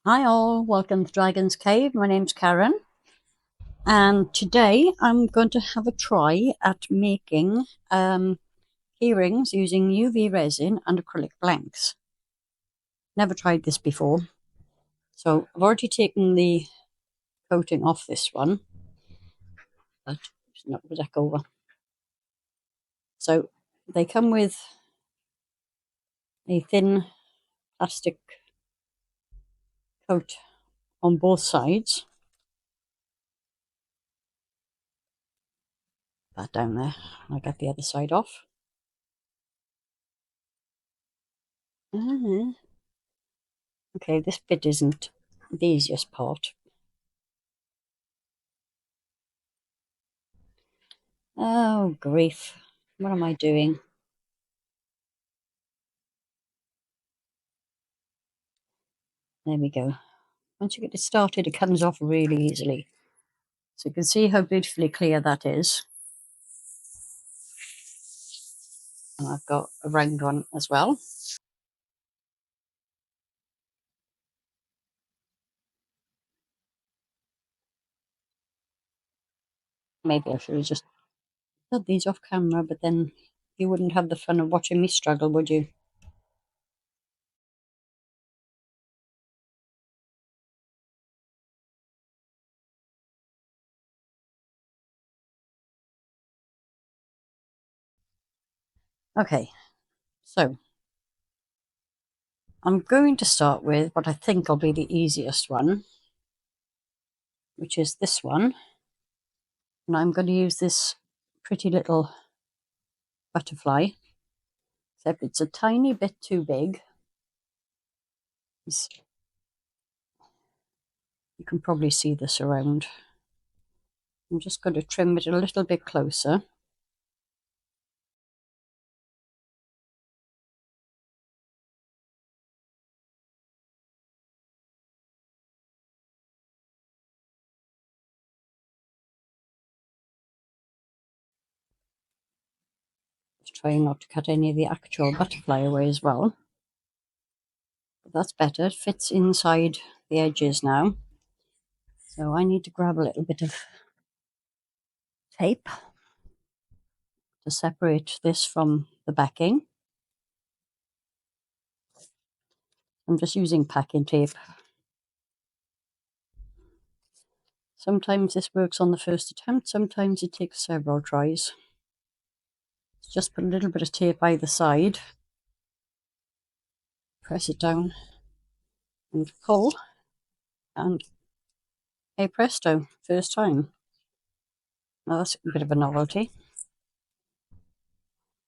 Hi all, welcome to Dragon's Cave. My name's Karen, and today I'm going to have a try at making keyrings using UV resin and acrylic blanks. Never tried this before, so I've already taken the coating off this one, but it's not the deck over. So they come with a thin plastic coat on both sides. That down there, I'll get the other side off. Okay, this bit isn't the easiest part. Oh, grief. What am I doing? There we go. Once you get it started, it comes off really easily. So you can see how beautifully clear that is. And I've got a round one as well. Maybe I should have just cut these off camera, but then you wouldn't have the fun of watching me struggle, would you? Okay, so I'm going to start with what I think will be the easiest one, which is this one. And I'm going to use this pretty little butterfly, except it's a tiny bit too big. You can probably see this around. I'm just going to trim it a little bit closer. Just trying not to cut any of the actual butterfly away as well. But that's better. It fits inside the edges now. So I need to grab a little bit of tape to separate this from the backing. I'm just using packing tape. Sometimes this works on the first attempt, sometimes it takes several tries. Just put a little bit of tape either side, press it down and pull, and hey presto, first time. Now that's a bit of a novelty.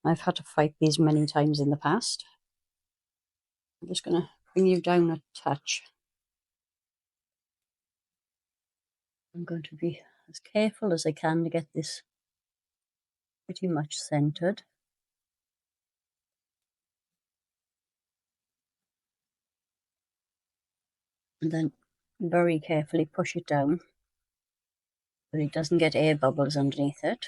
I've had to fight these many times in the past. I'm just going to bring you down a touch. I'm going to be as careful as I can to get this pretty much centered. And then very carefully push it down so it doesn't get air bubbles underneath it.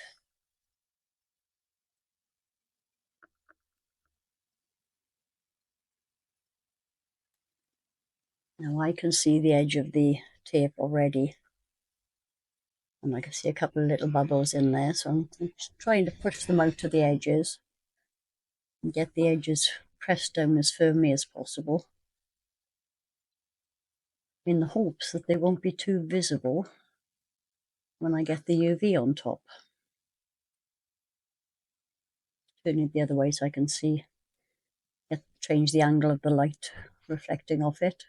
Now I can see the edge of the tape already, and I can see a couple of little bubbles in there, so I'm just trying to push them out to the edges and get the edges pressed down as firmly as possible, in the hopes that they won't be too visible when I get the UV on top. Turn it the other way so I can see, change the angle of the light reflecting off it.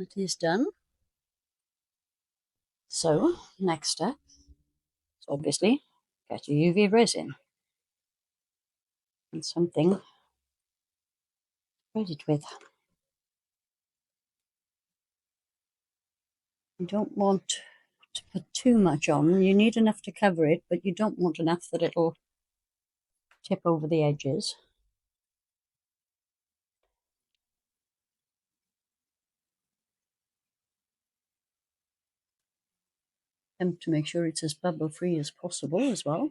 It is done. So, next step is obviously get your UV resin and something to spread it with. You don't want to put too much on. You need enough to cover it, but you don't want enough that it'll tip over the edges. Attempt to make sure it's as bubble free as possible as well.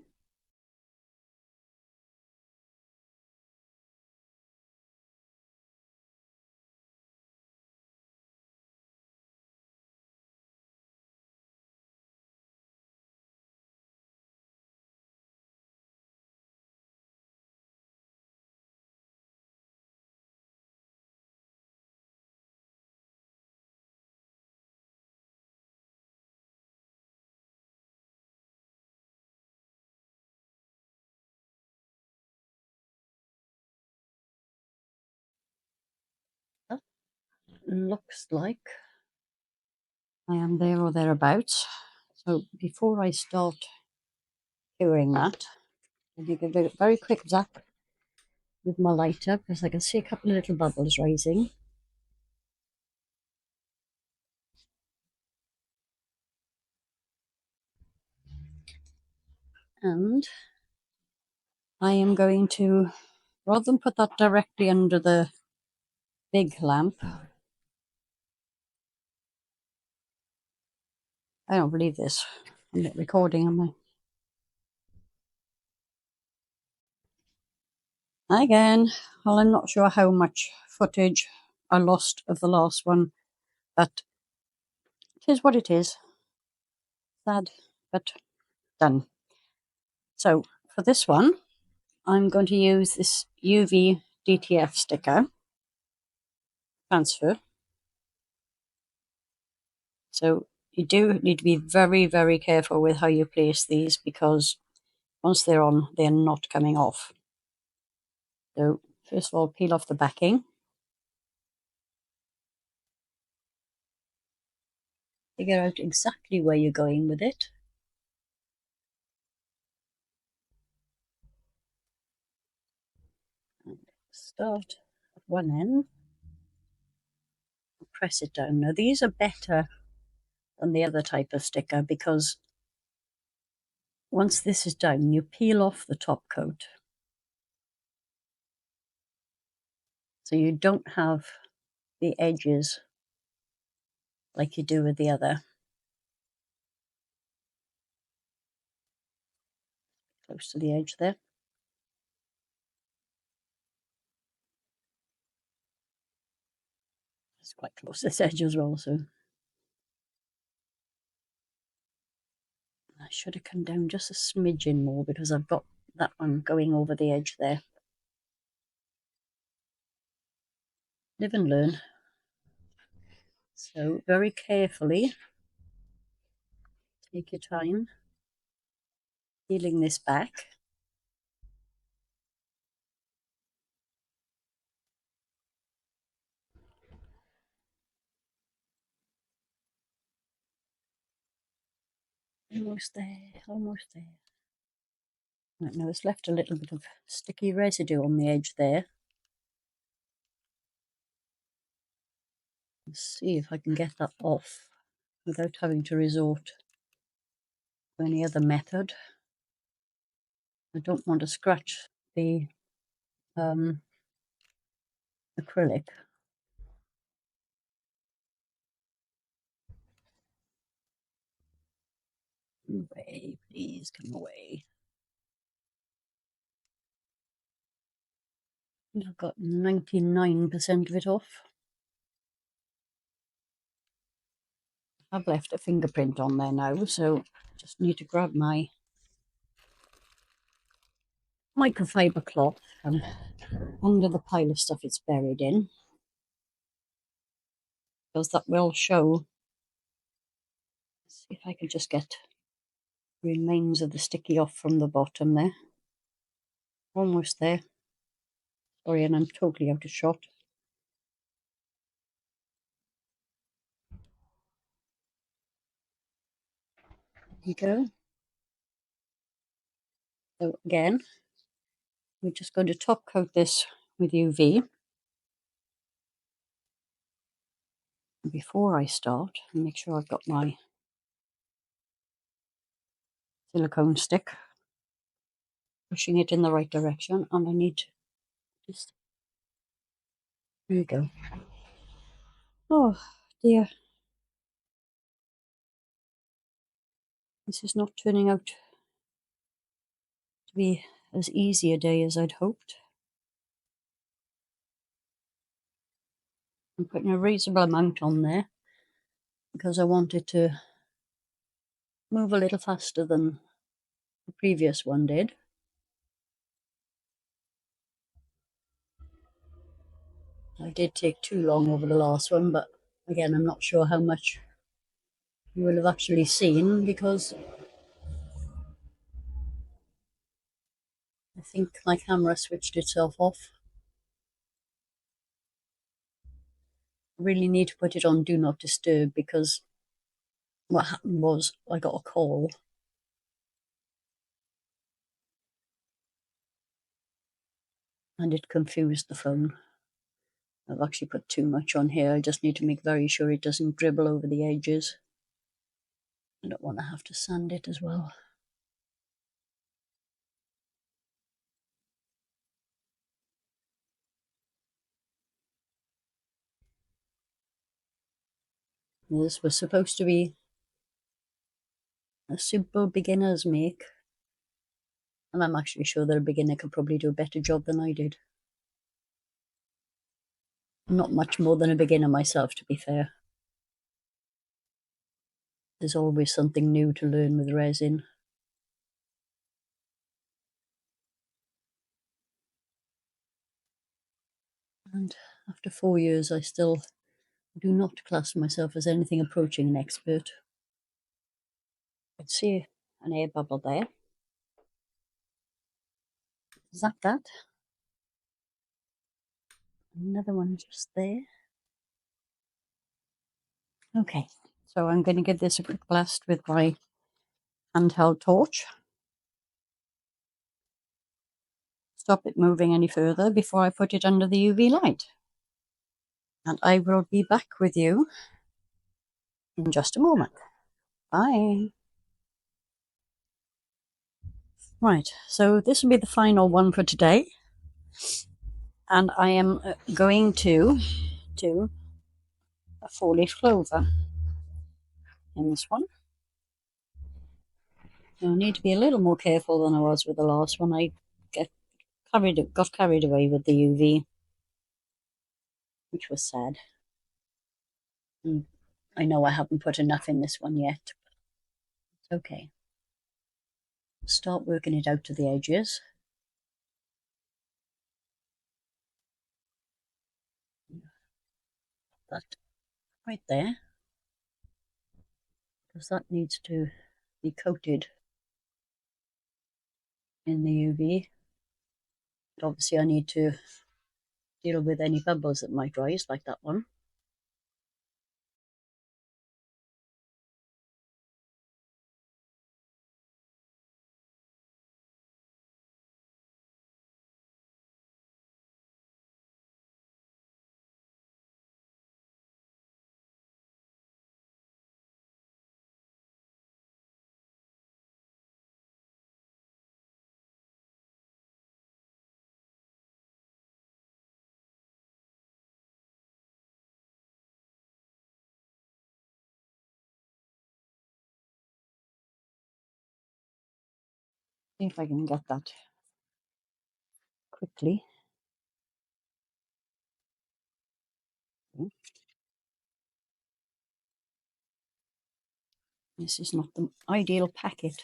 That looks like I am there or thereabouts. So before I start doing that, I'm going to give it a very quick zap with my lighter because I can see a couple of little bubbles rising. And I am going to, rather than put that directly under the big lamp, I don't believe this. I'm not recording, am I? Again, well, I'm not sure how much footage I lost of the last one, but it is what it is. Sad, but done. So for this one, I'm going to use this UV DTF sticker transfer. So you do need to be very, very careful with how you place these because once they're on, they're not coming off. So first of all, peel off the backing. Figure out exactly where you're going with it. And start at one end. Press it down. Now these are better than the other type of sticker because once this is down, you peel off the top coat. So you don't have the edges like you do with the other. Close to the edge there. It's quite close to this edge as well, so I should have come down just a smidgen more because I've got that one going over the edge there. Live and learn. So very carefully, take your time peeling this back. Almost there, almost there. Right, now it's left a little bit of sticky residue on the edge there. Let's see if I can get that off without having to resort to any other method. I don't want to scratch the acrylic. Away, please come away. I've got 99% of it off. I've left a fingerprint on there now, so I just need to grab my microfiber cloth from under the pile of stuff it's buried in, because that will show. Let's see if I can just get remains of the sticky off from the bottom there. Almost there. Sorry, and I'm totally out of shot. There you go. So again, we're just going to top coat this with UV. Before I start, make sure I've got my silicone stick, pushing it in the right direction, and I need to just, there you go. Oh dear. This is not turning out to be as easy a day as I'd hoped. I'm putting a reasonable amount on there because I want it to move a little faster than the previous one did. I did take too long over the last one, but again, I'm not sure how much you will have actually seen because I think my camera switched itself off. I really need to put it on Do Not Disturb because what happened was I got a call and it confused the phone. I've actually put too much on here. I just need to make very sure it doesn't dribble over the edges. I don't want to have to sand it as well. This was supposed to be a simple beginner's make, and I'm actually sure that a beginner could probably do a better job than I did. I'm not much more than a beginner myself, to be fair. There's always something new to learn with resin. And after 4 years, I still do not class myself as anything approaching an expert. I can see an air bubble there. Is that? Another one just there. Okay, so I'm going to give this a quick blast with my handheld torch. Stop it moving any further before I put it under the UV light. And I will be back with you in just a moment. Bye. Right, so this will be the final one for today. And I am going to do a 4-leaf clover in this one. I need to be a little more careful than I was with the last one. I got carried away with the UV, which was sad. And I know I haven't put enough in this one yet, but it's okay. Start working it out to the edges. That right there, because that needs to be coated in the UV. But obviously I need to deal with any bubbles that might rise, like that one. See if I can get that quickly. This is not the ideal packet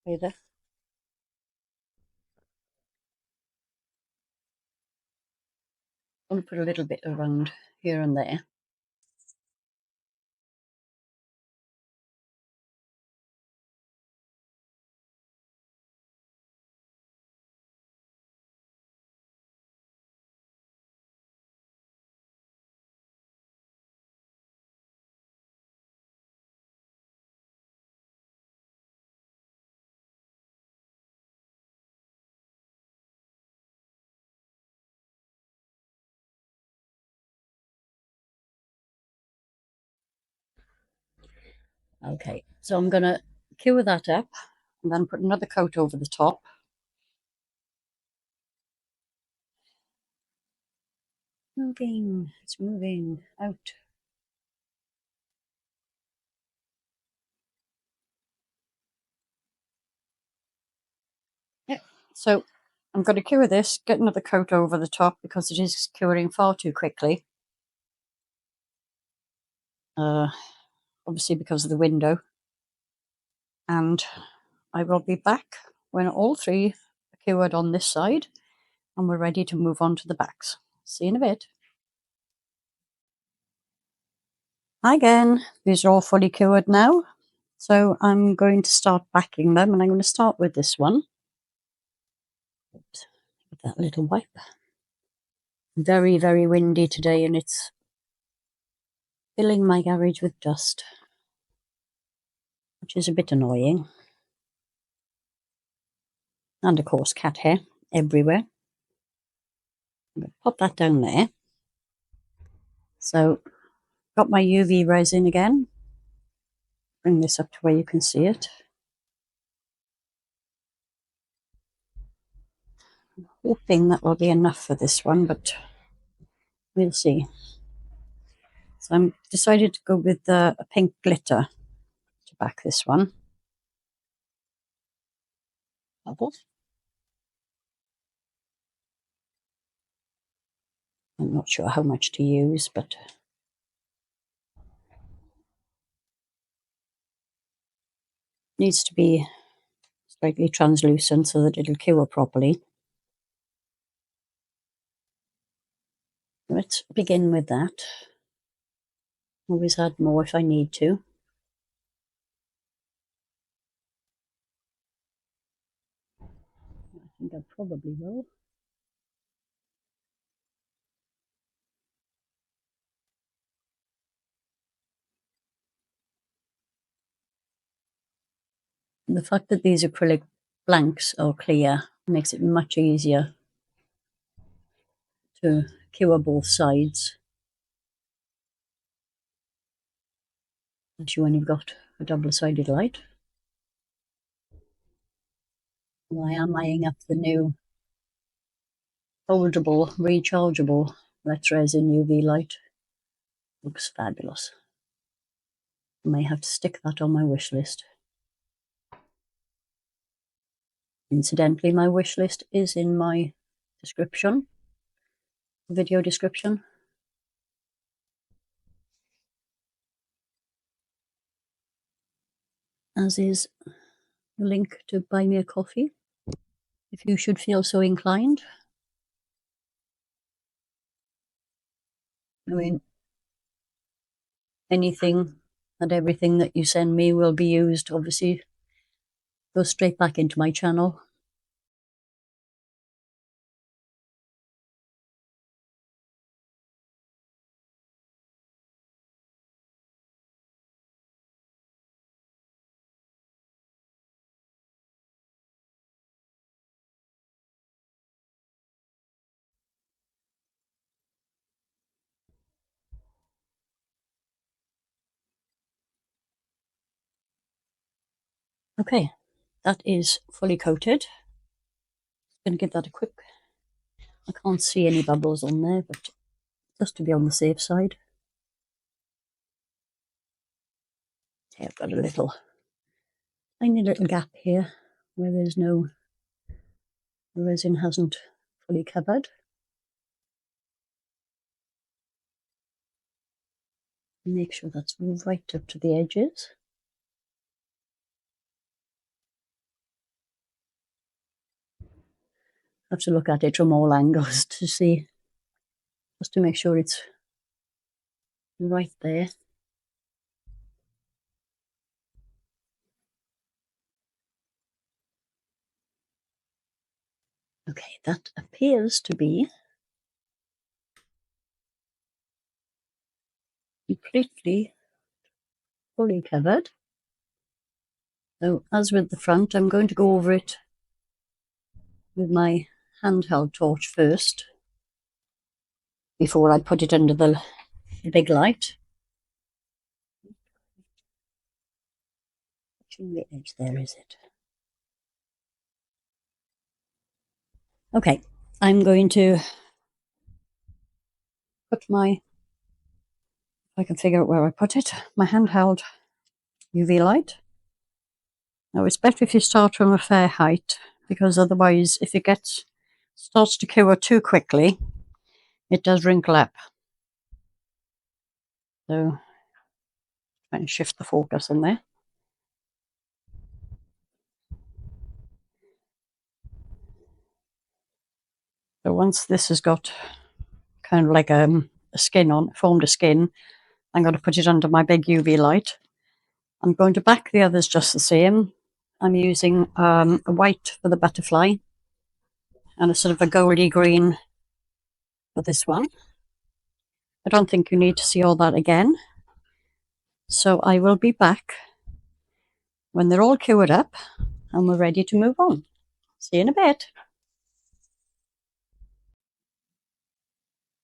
either. I'm going to put a little bit around here and there. Okay, so I'm going to cure that up and then put another coat over the top. It's moving out. So I'm going to cure this, get another coat over the top because it is curing far too quickly. Obviously because of the window. And I will be back when all three are cured on this side and we're ready to move on to the backs. See you in a bit. Hi again. These are all fully cured now. So I'm going to start backing them, and I'm going to start with this one. Oops, with that little wipe. Very, very windy today, and it's filling my garage with dust, which is a bit annoying. And of course, cat hair everywhere. I'm going to pop that down there. So, got my UV resin again. Bring this up to where you can see it. Hoping that will be enough for this one, but we'll see. So I'm decided to go with a pink glitter to back this one. Bubbles. I'm not sure how much to use, but needs to be slightly translucent so that it'll cure properly. Let's begin with that. Always add more if I need to. I think I probably will. And the fact that these acrylic blanks are clear makes it much easier to cure both sides, especially when you've got a double-sided light. Well, I am eyeing up the new foldable, rechargeable wet resin UV light. Looks fabulous. I may have to stick that on my wish list. Incidentally, my wish list is in my description, video description. As is the link to buy me a coffee, if you should feel so inclined. I mean, anything and everything that you send me will be used, obviously, go straight back into my channel. Okay, that is fully coated. I'm going to give that a quick, I can't see any bubbles on there, but just to be on the safe side. Okay, I've got a little, tiny little gap here where there's no, the resin hasn't fully covered. Make sure that's right up to the edges. I have to look at it from all angles to see, just to make sure it's right there. Okay, that appears to be completely fully covered. So as with the front, I'm going to go over it with my handheld torch first before I put it under the big light. The edge there, is it? Okay, I'm going to put my, if I can figure out where I put it, my handheld UV light. Now it's better if you start from a fair height because otherwise if it starts to cure too quickly, it does wrinkle up. So try and shift the focus in there. So once this has got kind of like a skin on, formed a skin, I'm going to put it under my big UV light. I'm going to back the others just the same. I'm using a white for the butterfly and a sort of a goldy green for this one. I don't think you need to see all that again. So I will be back when they're all cured up and we're ready to move on. See you in a bit.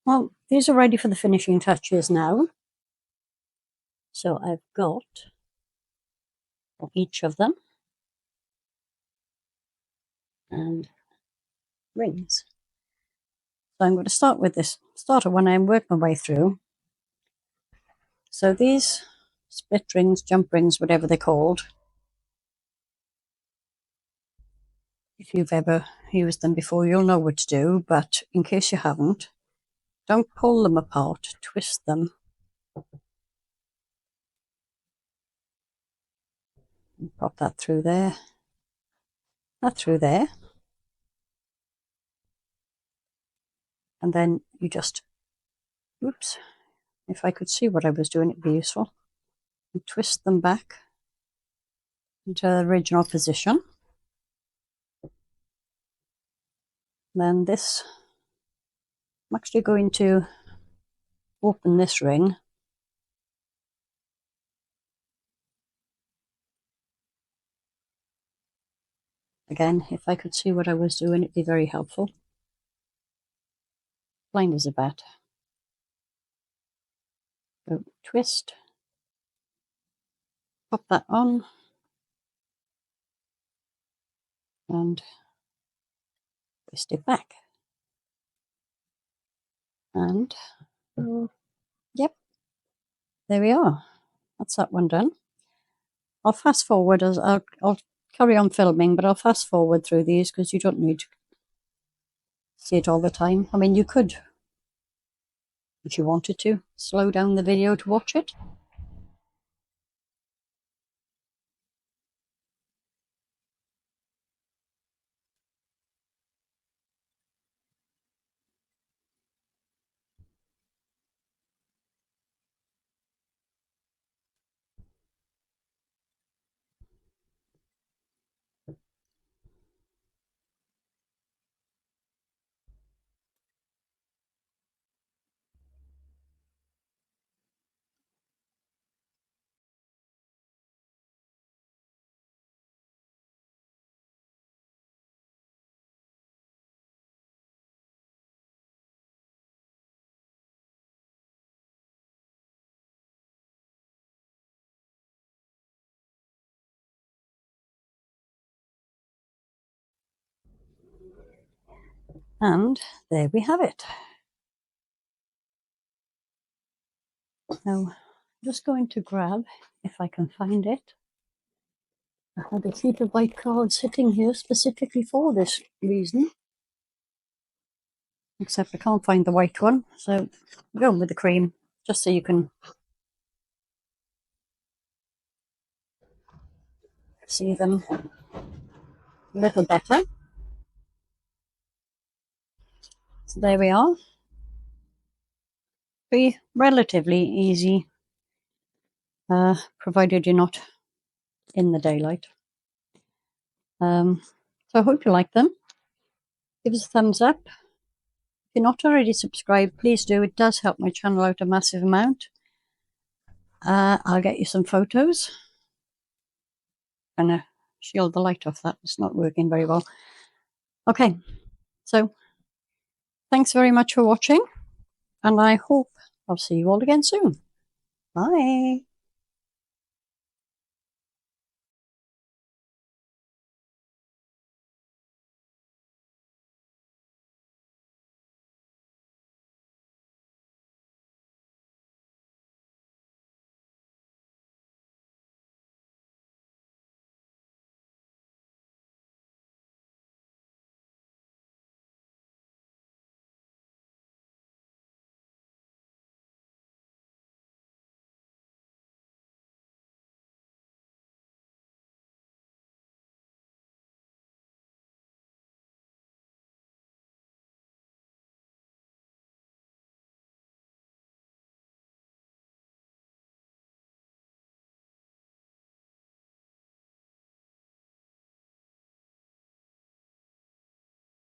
Well, these are ready for the finishing touches now. So I've got for each of them and rings. So I'm going to start with this starter one and work my way through. So these split rings, jump rings, whatever they're called, if you've ever used them before, you'll know what to do, but in case you haven't, don't pull them apart, twist them. And pop that through there, that through there. And then you just, oops, if I could see what I was doing, it'd be useful. And twist them back into the original position. Then this, I'm actually going to open this ring. Again, if I could see what I was doing, it'd be very helpful. Blind as a bat. So twist, pop that on, and twist it back. And yep, there we are. That's that one done. I'll fast forward as I'll carry on filming, but I'll fast forward through these because you don't need to see it all the time. I mean, you could, if you wanted to, slow down the video to watch it. And there we have it. Now, I'm just going to grab, if I can find it, I had a sheet of white card sitting here specifically for this reason. Except I can't find the white one, so I'm going with the cream, just so you can see them a little better. So there we are. Be relatively easy, provided you're not in the daylight. So I hope you like them. Give us a thumbs up. If you're not already subscribed, please do. It does help my channel out a massive amount. I'll get you some photos. I'm going to shield the light off that. It's not working very well. Okay, so thanks very much for watching, and I hope I'll see you all again soon. Bye.